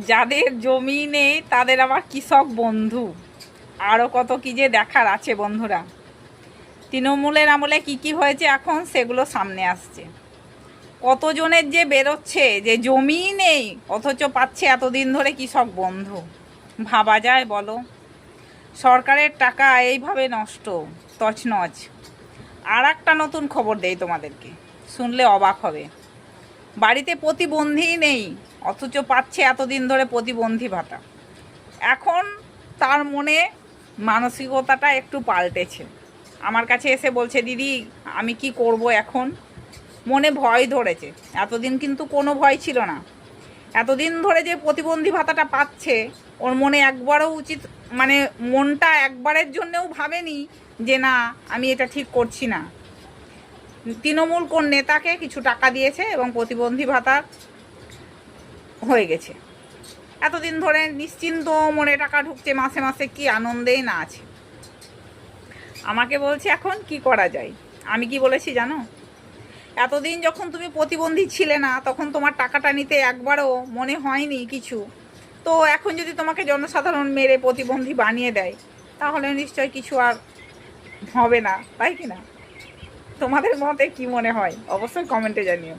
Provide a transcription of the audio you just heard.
যাদের জমি নেই তাদের আবার কৃষক বন্ধু, আরও কত কী যে দেখার আছে বন্ধুরা। তৃণমূলের আমলে কি কি হয়েছে এখন সেগুলো সামনে আসছে। কতজনের যে বেরোচ্ছে যে জমি নেই অথচ পাচ্ছে এতদিন ধরে কৃষক বন্ধু। ভাবা যায় বলো? সরকারের টাকা এইভাবে নষ্ট, তছনছ। আর একটা নতুন খবর দেই তোমাদেরকে, শুনলে অবাক হবে। বাড়িতে প্রতিবন্ধী নেই অথচ পাচ্ছে এতদিন ধরে প্রতিবন্ধী ভাতা। এখন তার মনে মানসিকতাটা একটু পাল্টেছে। আমার কাছে এসে বলছে, দিদি আমি কি করব এখন, মনে ভয় ধরেছে। এতদিন কিন্তু কোনো ভয় ছিল না। এতদিন ধরে যে প্রতিবন্ধী ভাতাটা পাচ্ছে, ওর মনে একবারও উচিত মানে মনটা একবারের জন্যেও ভাবেনি যে না আমি এটা ঠিক করছি না। তৃণমূল কোন নেতাকে কিছু টাকা দিয়েছে এবং প্রতিবন্ধী ভাতা হয়ে গেছে। এতদিন ধরে নিশ্চিন্ত মনে টাকা ঢুকছে মাসে মাসে, কি আনন্দেই না আছে। আমাকে বলছে এখন কি করা যায়। আমি কি বলেছি জানো? এতদিন যখন তুমি প্রতিবন্ধী ছিলে না তখন তোমার টাকাটা নিতে একবারও মনে হয়নি কিছু। তো এখন যদি তোমাকে জনসাধারণ মেরে প্রতিবন্ধী বানিয়ে দেয় তাহলে নিশ্চয় কিছু আর হবে না, তাই কি না? তোমাদের মতে কি মনে হয় অবশ্যই কমেন্টে জানিও।